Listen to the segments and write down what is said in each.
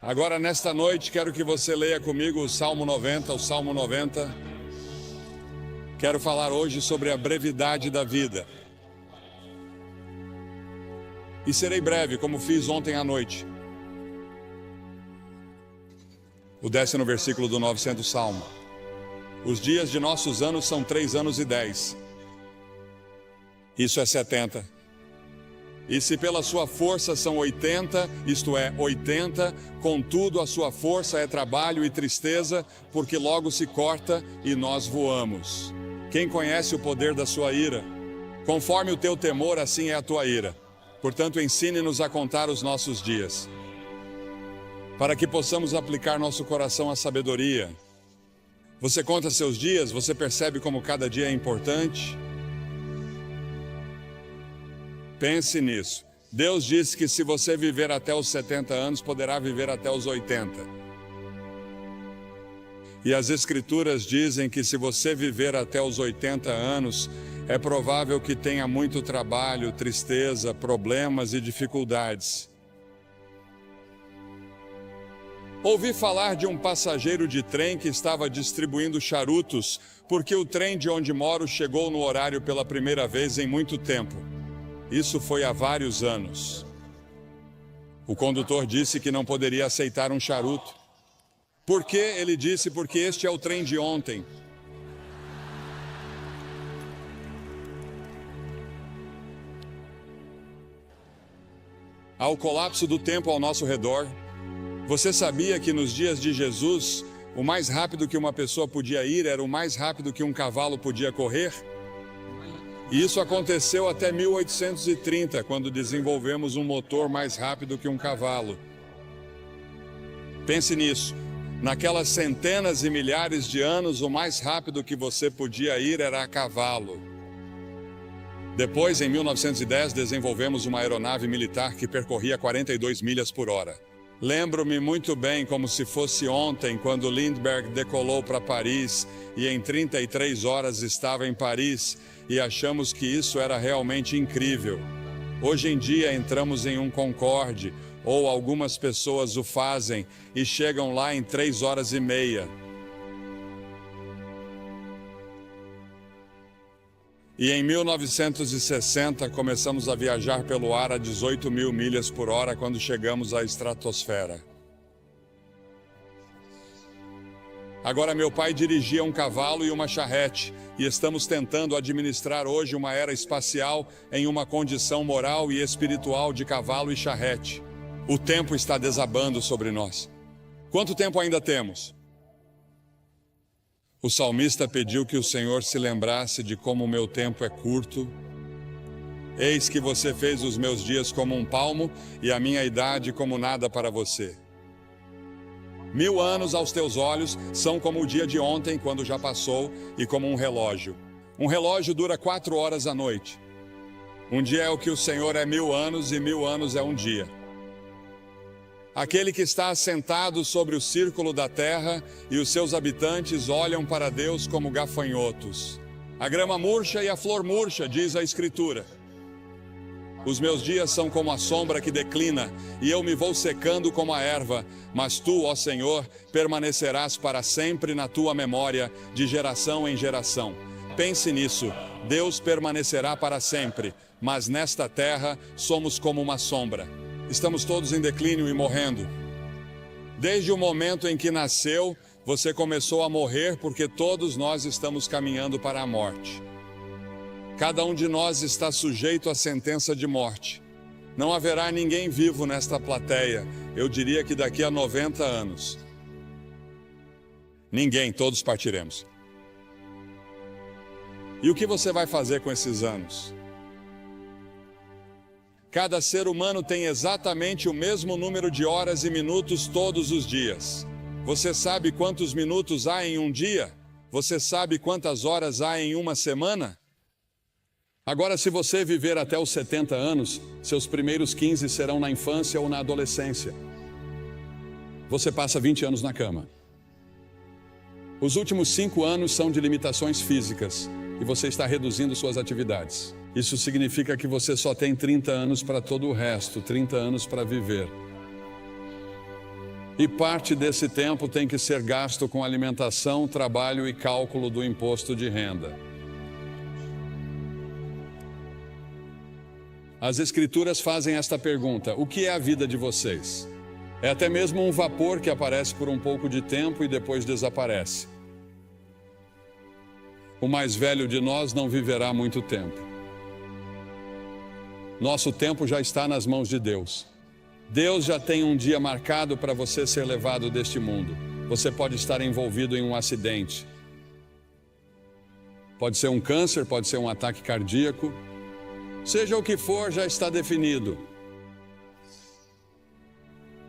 Agora, nesta noite, quero que você leia comigo o Salmo 90, o Salmo 90. Quero falar hoje sobre a brevidade da vida. E serei breve, como fiz ontem à noite. O 10º versículo do 900º Salmo. Os dias de nossos anos são 3 anos e 10. Isso é 70. E se pela sua força são 80, isto é, 80, contudo a sua força é trabalho e tristeza, porque logo se corta e nós voamos. Quem conhece o poder da sua ira? Conforme o teu temor, assim é a tua ira. Portanto, ensine-nos a contar os nossos dias, para que possamos aplicar nosso coração à sabedoria. Você conta seus dias, você percebe como cada dia é importante? Pense nisso. Deus disse que se você viver até os 70 anos, poderá viver até os 80. E as Escrituras dizem que se você viver até os 80 anos, é provável que tenha muito trabalho, tristeza, problemas e dificuldades. Ouvi falar de um passageiro de trem que estava distribuindo charutos, porque o trem de onde moro chegou no horário pela primeira vez em muito tempo. Isso foi há vários anos. O condutor disse que não poderia aceitar um charuto. Por quê? Ele disse, porque este é o trem de ontem. Há o colapso do tempo ao nosso redor. Você sabia que nos dias de Jesus, o mais rápido que uma pessoa podia ir era o mais rápido que um cavalo podia correr? E isso aconteceu até 1830, quando desenvolvemos um motor mais rápido que um cavalo. Pense nisso. Naquelas centenas e milhares de anos, o mais rápido que você podia ir era a cavalo. Depois, em 1910, desenvolvemos uma aeronave militar que percorria 42 milhas por hora. Lembro-me muito bem, como se fosse ontem, quando Lindbergh decolou para Paris e em 33 horas estava em Paris e achamos que isso era realmente incrível. Hoje em dia entramos em um Concorde, ou algumas pessoas o fazem e chegam lá em 3 horas e meia. E em 1960 começamos a viajar pelo ar a 18 mil milhas por hora quando chegamos à estratosfera. Agora meu pai dirigia um cavalo e uma charrete e estamos tentando administrar hoje uma era espacial em uma condição moral e espiritual de cavalo e charrete. O tempo está desabando sobre nós. Quanto tempo ainda temos? O salmista pediu que o Senhor se lembrasse de como o meu tempo é curto. Eis que você fez os meus dias como um palmo e a minha idade como nada para você. 1000 anos aos teus olhos são como o dia de ontem, quando já passou, e como um relógio. Um relógio dura 4 horas à noite. Um dia é o que o Senhor é 1000 anos e 1000 anos é um dia. Aquele que está assentado sobre o círculo da terra e os seus habitantes olham para Deus como gafanhotos. A grama murcha e a flor murcha, diz a Escritura. Os meus dias são como a sombra que declina, e eu me vou secando como a erva, mas tu, ó Senhor, permanecerás para sempre na tua memória, de geração em geração. Pense nisso, Deus permanecerá para sempre, mas nesta terra somos como uma sombra. Estamos todos em declínio e morrendo. Desde o momento em que nasceu, você começou a morrer porque todos nós estamos caminhando para a morte. Cada um de nós está sujeito à sentença de morte. Não haverá ninguém vivo nesta plateia, eu diria que daqui a 90 anos. Ninguém, todos partiremos. E o que você vai fazer com esses anos? Cada ser humano tem exatamente o mesmo número de horas e minutos todos os dias. Você sabe quantos minutos há em um dia? Você sabe quantas horas há em uma semana? Agora, se você viver até os 70 anos, seus primeiros 15 serão na infância ou na adolescência. Você passa 20 anos na cama. Os últimos 5 anos são de limitações físicas e você está reduzindo suas atividades. Isso significa que você só tem 30 anos para todo o resto, 30 anos para viver. E parte desse tempo tem que ser gasto com alimentação, trabalho e cálculo do imposto de renda. As Escrituras fazem esta pergunta: o que é a vida de vocês? É até mesmo um vapor que aparece por um pouco de tempo e depois desaparece. O mais velho de nós não viverá muito tempo. Nosso tempo já está nas mãos de Deus. Deus já tem um dia marcado para você ser levado deste mundo. Você pode estar envolvido em um acidente. Pode ser um câncer, pode ser um ataque cardíaco. Seja o que for, já está definido.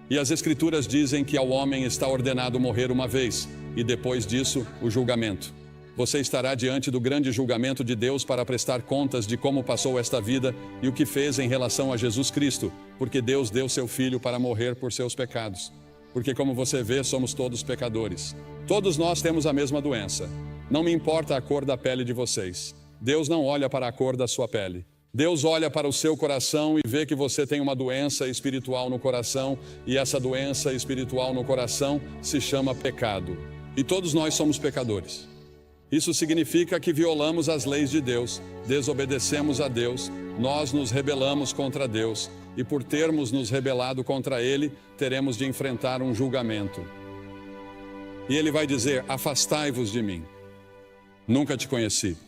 E as Escrituras dizem que ao homem está ordenado morrer uma vez, e depois disso, o julgamento. Você estará diante do grande julgamento de Deus para prestar contas de como passou esta vida e o que fez em relação a Jesus Cristo, porque Deus deu seu Filho para morrer por seus pecados. Porque, como você vê, somos todos pecadores. Todos nós temos a mesma doença. Não me importa a cor da pele de vocês. Deus não olha para a cor da sua pele. Deus olha para o seu coração e vê que você tem uma doença espiritual no coração, e essa doença espiritual no coração se chama pecado. E todos nós somos pecadores. Isso significa que violamos as leis de Deus, desobedecemos a Deus, nós nos rebelamos contra Deus, e por termos nos rebelado contra Ele, teremos de enfrentar um julgamento. E Ele vai dizer: afastai-vos de mim, nunca te conheci.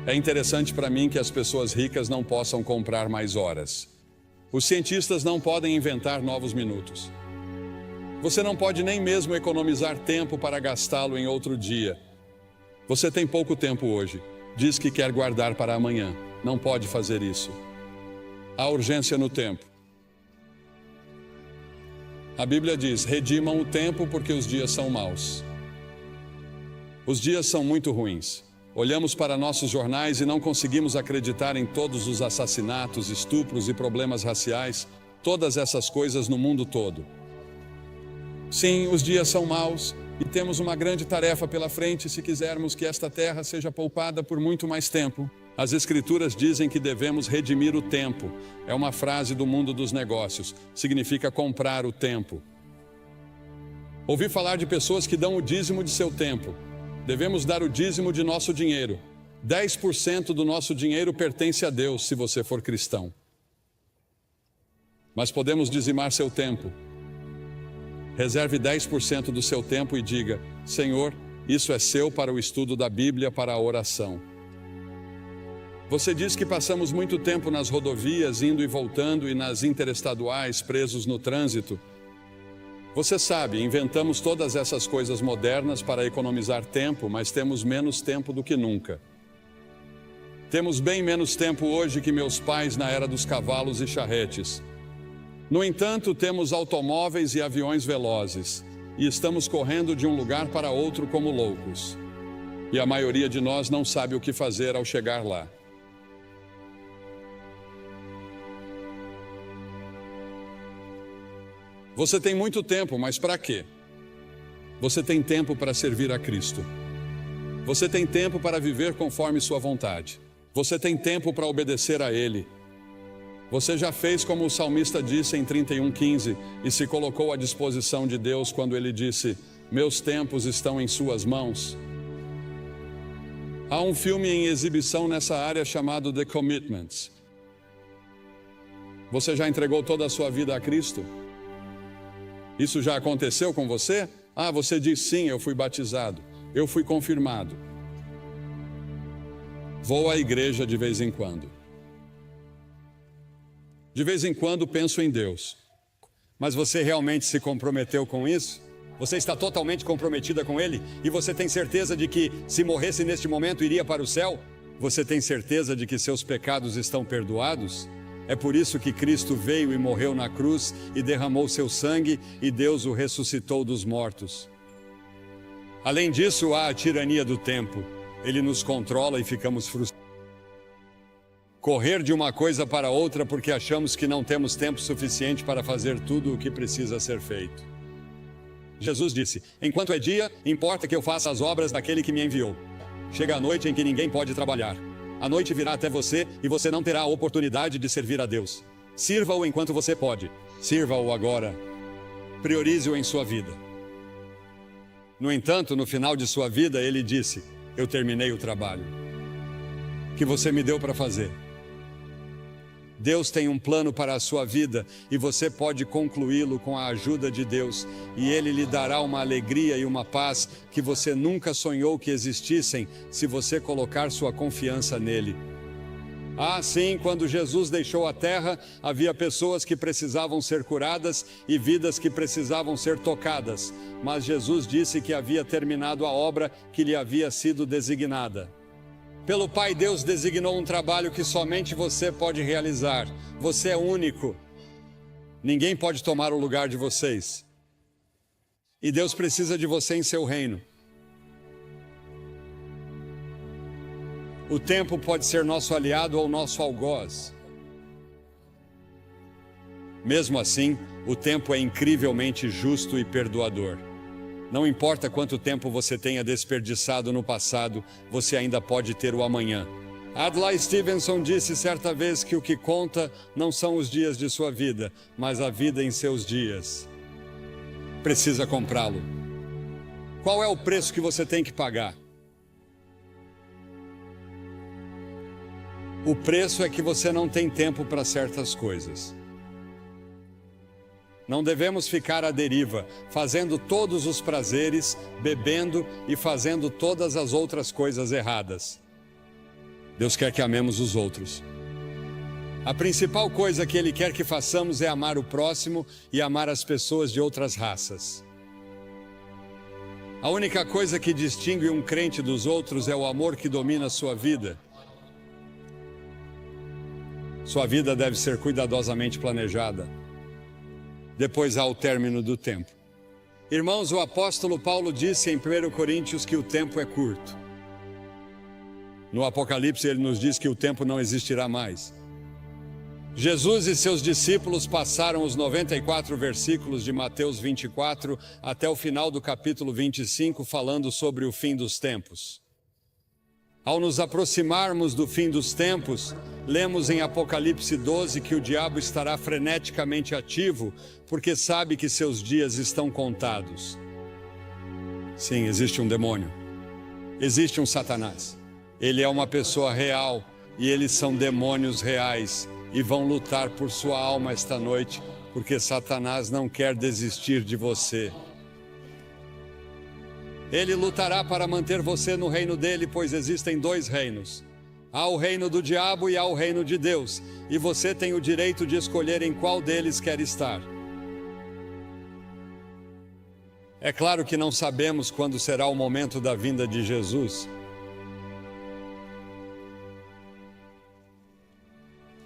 É interessante para mim que as pessoas ricas não possam comprar mais horas. Os cientistas não podem inventar novos minutos. Você não pode nem mesmo economizar tempo para gastá-lo em outro dia. Você tem pouco tempo hoje. Diz que quer guardar para amanhã. Não pode fazer isso. Há urgência no tempo. A Bíblia diz: redimam o tempo porque os dias são maus. Os dias são muito ruins. Olhamos para nossos jornais e não conseguimos acreditar em todos os assassinatos, estupros e problemas raciais, todas essas coisas no mundo todo. Sim, os dias são maus e temos uma grande tarefa pela frente se quisermos que esta terra seja poupada por muito mais tempo. As Escrituras dizem que devemos redimir o tempo. É uma frase do mundo dos negócios. Significa comprar o tempo. Ouvi falar de pessoas que dão o dízimo de seu tempo. Devemos dar o dízimo de nosso dinheiro. 10% do nosso dinheiro pertence a Deus, se você for cristão. Mas podemos dizimar seu tempo. Reserve 10% do seu tempo e diga: Senhor, isso é seu para o estudo da Bíblia, para a oração. Você diz que passamos muito tempo nas rodovias, indo e voltando, e nas interestaduais, presos no trânsito. Você sabe, inventamos todas essas coisas modernas para economizar tempo, mas temos menos tempo do que nunca. Temos bem menos tempo hoje que meus pais na era dos cavalos e charretes. No entanto, temos automóveis e aviões velozes, e estamos correndo de um lugar para outro como loucos. E a maioria de nós não sabe o que fazer ao chegar lá. Você tem muito tempo, mas para quê? Você tem tempo para servir a Cristo. Você tem tempo para viver conforme sua vontade. Você tem tempo para obedecer a Ele. Você já fez como o salmista disse em 31:15 e se colocou à disposição de Deus quando ele disse: meus tempos estão em suas mãos. Há um filme em exibição nessa área chamado The Commitments. Você já entregou toda a sua vida a Cristo? Isso já aconteceu com você? Ah, você diz sim, eu fui batizado, eu fui confirmado. Vou à igreja de vez em quando. De vez em quando penso em Deus. Mas você realmente se comprometeu com isso? Você está totalmente comprometida com Ele? E você tem certeza de que, se morresse neste momento, iria para o céu? Você tem certeza de que seus pecados estão perdoados? É por isso que Cristo veio e morreu na cruz e derramou seu sangue e Deus o ressuscitou dos mortos. Além disso, há a tirania do tempo. Ele nos controla e ficamos frustrados. Correr de uma coisa para outra porque achamos que não temos tempo suficiente para fazer tudo o que precisa ser feito. Jesus disse: enquanto é dia, importa que eu faça as obras daquele que me enviou. Chega a noite em que ninguém pode trabalhar. A noite virá até você e você não terá a oportunidade de servir a Deus. Sirva-o enquanto você pode. Sirva-o agora. Priorize-o em sua vida. No entanto, no final de sua vida, ele disse: eu terminei o trabalho que você me deu para fazer. Deus tem um plano para a sua vida e você pode concluí-lo com a ajuda de Deus, e Ele lhe dará uma alegria e uma paz que você nunca sonhou que existissem se você colocar sua confiança nele. Ah, sim, quando Jesus deixou a terra, havia pessoas que precisavam ser curadas e vidas que precisavam ser tocadas, mas Jesus disse que havia terminado a obra que lhe havia sido designada. Pelo Pai, Deus designou um trabalho que somente você pode realizar. Você é único. Ninguém pode tomar o lugar de vocês. E Deus precisa de você em seu reino. O tempo pode ser nosso aliado ou nosso algoz. Mesmo assim, o tempo é incrivelmente justo e perdoador. Não importa quanto tempo você tenha desperdiçado no passado, você ainda pode ter o amanhã. Adlai Stevenson disse certa vez que o que conta não são os dias de sua vida, mas a vida em seus dias. Precisa comprá-lo. Qual é o preço que você tem que pagar? O preço é que você não tem tempo para certas coisas. Não devemos ficar à deriva, fazendo todos os prazeres, bebendo e fazendo todas as outras coisas erradas. Deus quer que amemos os outros. A principal coisa que Ele quer que façamos é amar o próximo e amar as pessoas de outras raças. A única coisa que distingue um crente dos outros é o amor que domina a sua vida. Sua vida deve ser cuidadosamente planejada. Depois há o término do tempo. Irmãos, o apóstolo Paulo disse em 1 Coríntios que o tempo é curto. No Apocalipse ele nos diz que o tempo não existirá mais. Jesus e seus discípulos passaram os 94 versículos de Mateus 24 até o final do capítulo 25 falando sobre o fim dos tempos. Ao nos aproximarmos do fim dos tempos, lemos em Apocalipse 12 que o diabo estará freneticamente ativo, porque sabe que seus dias estão contados. Sim, existe um demônio. Existe um Satanás. Ele é uma pessoa real e eles são demônios reais e vão lutar por sua alma esta noite, porque Satanás não quer desistir de você. Ele lutará para manter você no reino dele, pois existem dois reinos. Há o reino do diabo e há o reino de Deus, e você tem o direito de escolher em qual deles quer estar. É claro que não sabemos quando será o momento da vinda de Jesus.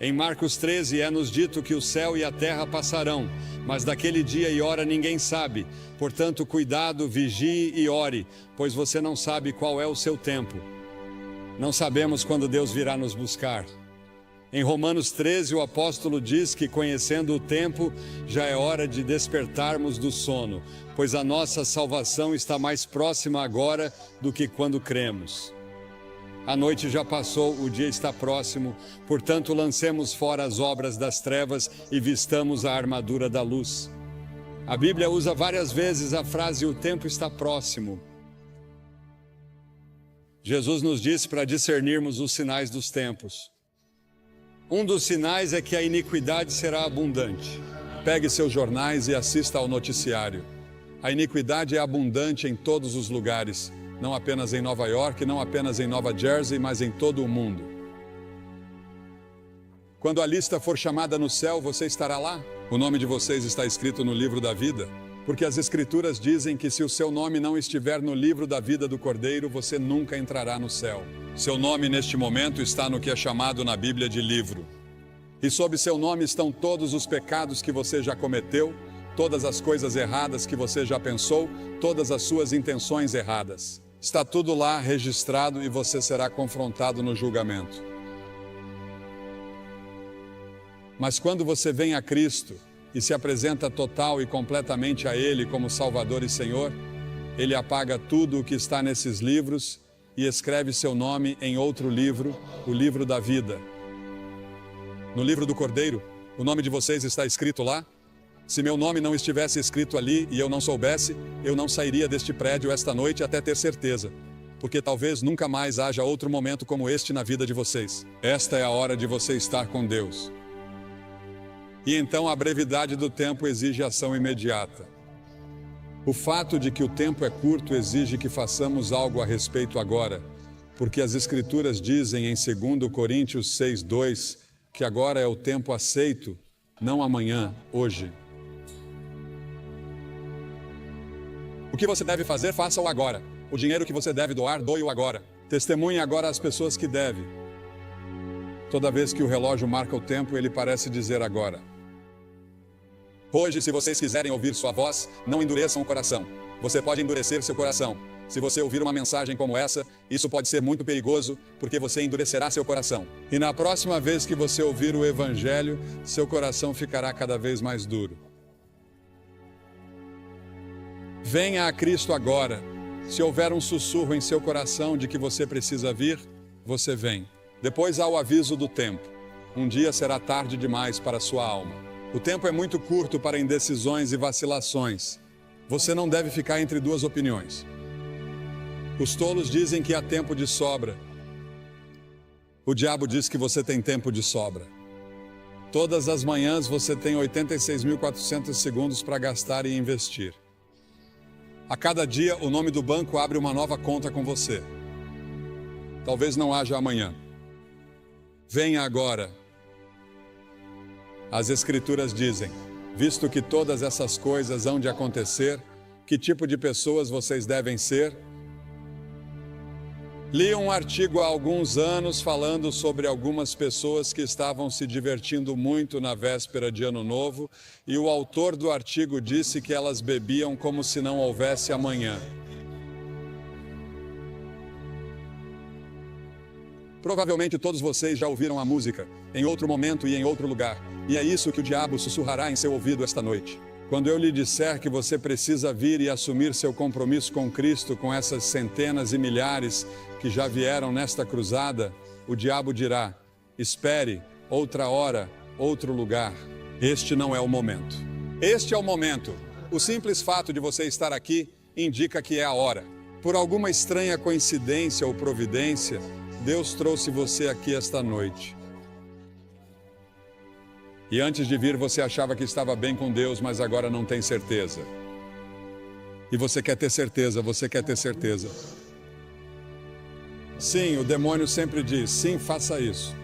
Em Marcos 13 é-nos dito que o céu e a terra passarão, mas daquele dia e hora ninguém sabe. Portanto, cuidado, vigie e ore, pois você não sabe qual é o seu tempo. Não sabemos quando Deus virá nos buscar. Em Romanos 13, o apóstolo diz que, conhecendo o tempo, já é hora de despertarmos do sono, pois a nossa salvação está mais próxima agora do que quando cremos. A noite já passou, o dia está próximo, portanto lancemos fora as obras das trevas e vistamos a armadura da luz. A Bíblia usa várias vezes a frase "o tempo está próximo". Jesus nos disse para discernirmos os sinais dos tempos. Um dos sinais é que a iniquidade será abundante. Pegue seus jornais e assista ao noticiário. A iniquidade é abundante em todos os lugares. Não apenas em Nova York, não apenas em Nova Jersey, mas em todo o mundo. Quando a lista for chamada no céu, você estará lá? O nome de vocês está escrito no livro da vida? Porque as Escrituras dizem que se o seu nome não estiver no livro da vida do Cordeiro, você nunca entrará no céu. Seu nome neste momento está no que é chamado na Bíblia de livro. E sob seu nome estão todos os pecados que você já cometeu, todas as coisas erradas que você já pensou, todas as suas intenções erradas. Está tudo lá registrado e você será confrontado no julgamento. Mas quando você vem a Cristo e se apresenta total e completamente a Ele como Salvador e Senhor, Ele apaga tudo o que está nesses livros e escreve seu nome em outro livro, o livro da vida. No livro do Cordeiro, O nome de vocês está escrito lá? Se meu nome não estivesse escrito ali e eu não soubesse, eu não sairia deste prédio esta noite até ter certeza. Porque talvez nunca mais haja outro momento como este na vida de vocês. Esta é a hora de você estar com Deus. E então a brevidade do tempo exige ação imediata. O fato de que o tempo é curto exige que façamos algo a respeito agora, porque as Escrituras dizem em 2 Coríntios 6:2 que agora é o tempo aceito, não amanhã, hoje. O que você deve fazer, faça-o agora. O dinheiro que você deve doar, doe-o agora. Testemunhe agora as pessoas que deve. Toda vez que o relógio marca o tempo, ele parece dizer agora. Hoje, se vocês quiserem ouvir sua voz, não endureçam o coração. Você pode endurecer seu coração. Se você ouvir uma mensagem como essa, isso pode ser muito perigoso, porque você endurecerá seu coração. E na próxima vez que você ouvir o Evangelho, seu coração ficará cada vez mais duro. Venha a Cristo agora. Se houver um sussurro em seu coração de que você precisa vir, você vem. Depois há o aviso do tempo. Um dia será tarde demais para sua alma. O tempo é muito curto para indecisões e vacilações. Você não deve ficar entre duas opiniões. Os tolos dizem que há tempo de sobra. O diabo diz que você tem tempo de sobra. Todas as manhãs você tem 86.400 segundos para gastar e investir. A cada dia, o nome do banco abre uma nova conta com você. Talvez não haja amanhã. Venha agora. As Escrituras dizem, visto que todas essas coisas hão de acontecer, que tipo de pessoas vocês devem ser? Li um artigo há alguns anos falando sobre algumas pessoas que estavam se divertindo muito na véspera de Ano Novo, e o autor do artigo disse que elas bebiam como se não houvesse amanhã. Provavelmente todos vocês já ouviram a música, em outro momento e em outro lugar, e é isso que o diabo sussurrará em seu ouvido esta noite. Quando eu lhe disser que você precisa vir e assumir seu compromisso com Cristo, com essas centenas e milhares que já vieram nesta cruzada, o diabo dirá, espere, outra hora, outro lugar. Este não é o momento. Este é o momento. O simples fato de você estar aqui indica que é a hora. Por alguma estranha coincidência ou providência, Deus trouxe você aqui esta noite. E antes de vir, você achava que estava bem com Deus, mas agora não tem certeza. E você quer ter certeza, você quer ter certeza. Sim, o demônio sempre diz, sim, faça isso.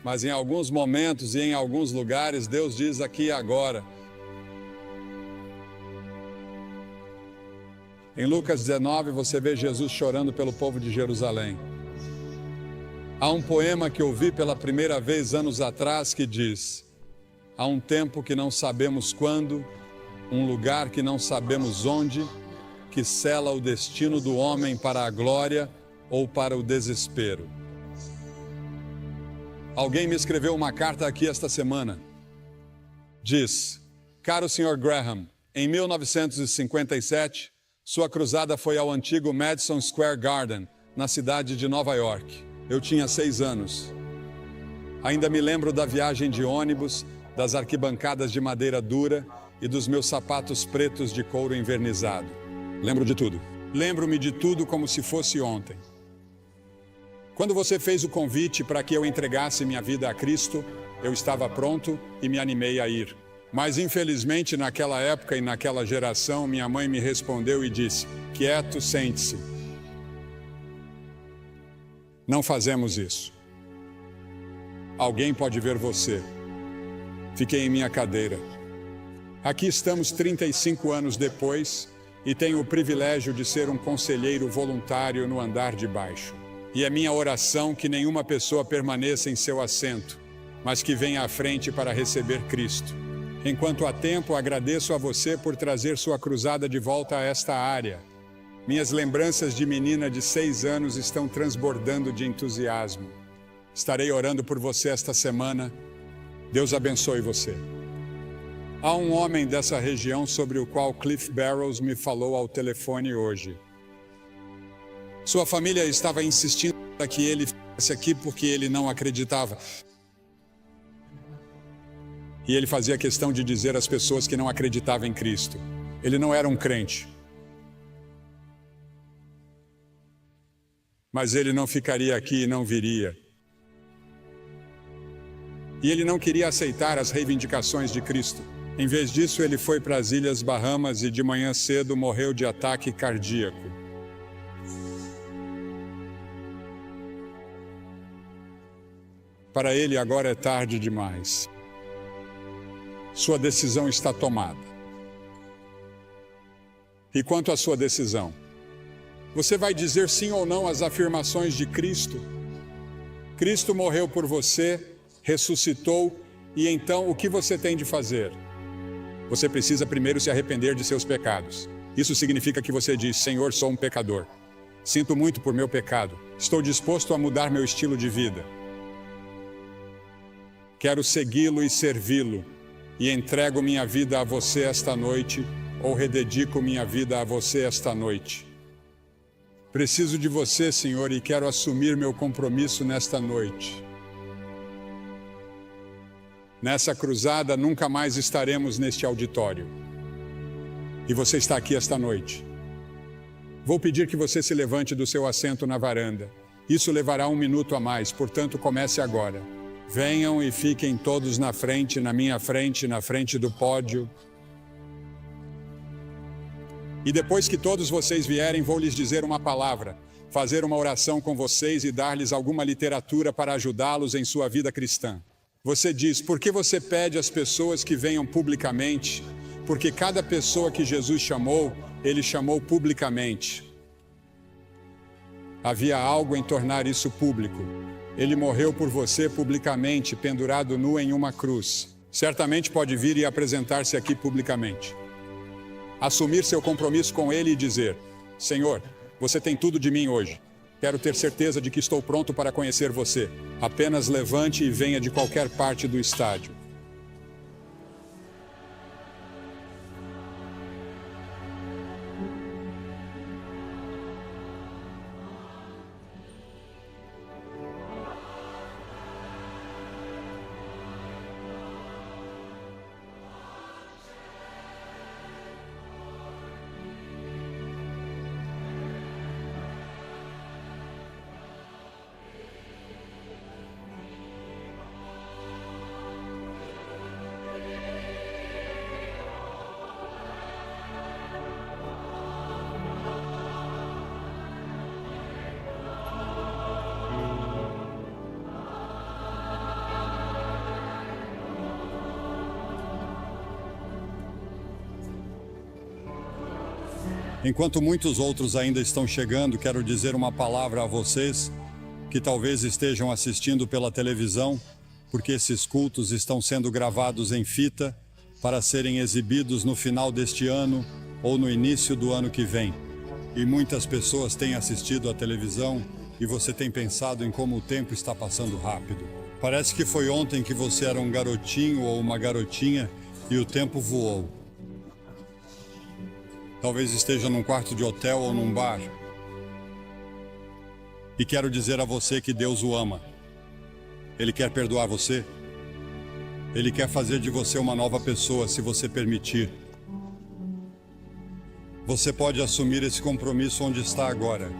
Mas em alguns momentos e em alguns lugares, Deus diz aqui e agora. Em Lucas 19, você vê Jesus chorando pelo povo de Jerusalém. Há um poema que ouvi pela primeira vez anos atrás que diz: há um tempo que não sabemos quando, um lugar que não sabemos onde, que sela o destino do homem para a glória ou para o desespero. Alguém me escreveu uma carta aqui esta semana. Diz: caro Sr. Graham, em 1957, sua cruzada foi ao antigo Madison Square Garden, na cidade de Nova York. Eu tinha 6 anos. Ainda me lembro da viagem de ônibus, das arquibancadas de madeira dura e dos meus sapatos pretos de couro envernizado. Lembro de tudo. Lembro-me de tudo como se fosse ontem. Quando você fez o convite para que eu entregasse minha vida a Cristo, eu estava pronto e me animei a ir. Mas infelizmente naquela época e naquela geração, minha mãe me respondeu e disse: quieto, sente-se. Não fazemos isso. Alguém pode ver você. Fiquei em minha cadeira. Aqui estamos 35 anos depois e tenho o privilégio de ser um conselheiro voluntário no andar de baixo. E é minha oração que nenhuma pessoa permaneça em seu assento, mas que venha à frente para receber Cristo. Enquanto há tempo, agradeço a você por trazer sua cruzada de volta a esta área. Minhas lembranças de menina de 6 anos estão transbordando de entusiasmo. Estarei orando por você esta semana. Deus abençoe você. Há um homem dessa região sobre o qual Cliff Barrows me falou ao telefone hoje. Sua família estava insistindo para que ele ficasse aqui porque ele não acreditava. E ele fazia questão de dizer às pessoas que não acreditavam em Cristo. Ele não era um crente. Mas ele não ficaria aqui e não viria. E ele não queria aceitar as reivindicações de Cristo. Em vez disso, ele foi para as Ilhas Bahamas e de manhã cedo morreu de ataque cardíaco. Para ele agora é tarde demais. Sua decisão está tomada. E quanto à sua decisão? Você vai dizer sim ou não às afirmações de Cristo? Cristo morreu por você, ressuscitou, e então o que você tem de fazer? Você precisa primeiro se arrepender de seus pecados. Isso significa que você diz: Senhor, sou um pecador. Sinto muito por meu pecado. Estou disposto a mudar meu estilo de vida. Quero segui-lo e servi-lo. E entrego minha vida a você esta noite, ou rededico minha vida a você esta noite. Preciso de você, Senhor, e quero assumir meu compromisso nesta noite. Nessa cruzada, nunca mais estaremos neste auditório. E você está aqui esta noite. Vou pedir que você se levante do seu assento na varanda. Isso levará 1 minuto a mais, portanto, comece agora. Venham e fiquem todos na frente, na minha frente, na frente do pódio. E depois que todos vocês vierem, vou lhes dizer uma palavra, fazer uma oração com vocês e dar-lhes alguma literatura para ajudá-los em sua vida cristã. Você diz: por que você pede às pessoas que venham publicamente? Porque cada pessoa que Jesus chamou, ele chamou publicamente. Havia algo em tornar isso público. Ele morreu por você publicamente, pendurado nu em uma cruz. Certamente pode vir e apresentar-se aqui publicamente. Assumir seu compromisso com ele e dizer: Senhor, você tem tudo de mim hoje. Quero ter certeza de que estou pronto para conhecer você. Apenas levante e venha de qualquer parte do estádio. Enquanto muitos outros ainda estão chegando, quero dizer uma palavra a vocês que talvez estejam assistindo pela televisão, porque esses cultos estão sendo gravados em fita para serem exibidos no final deste ano ou no início do ano que vem. E muitas pessoas têm assistido à televisão e você tem pensado em como o tempo está passando rápido. Parece que foi ontem que você era um garotinho ou uma garotinha e o tempo voou. Talvez esteja num quarto de hotel ou num bar. E quero dizer a você que Deus o ama. Ele quer perdoar você. Ele quer fazer de você uma nova pessoa, se você permitir. Você pode assumir esse compromisso onde está agora.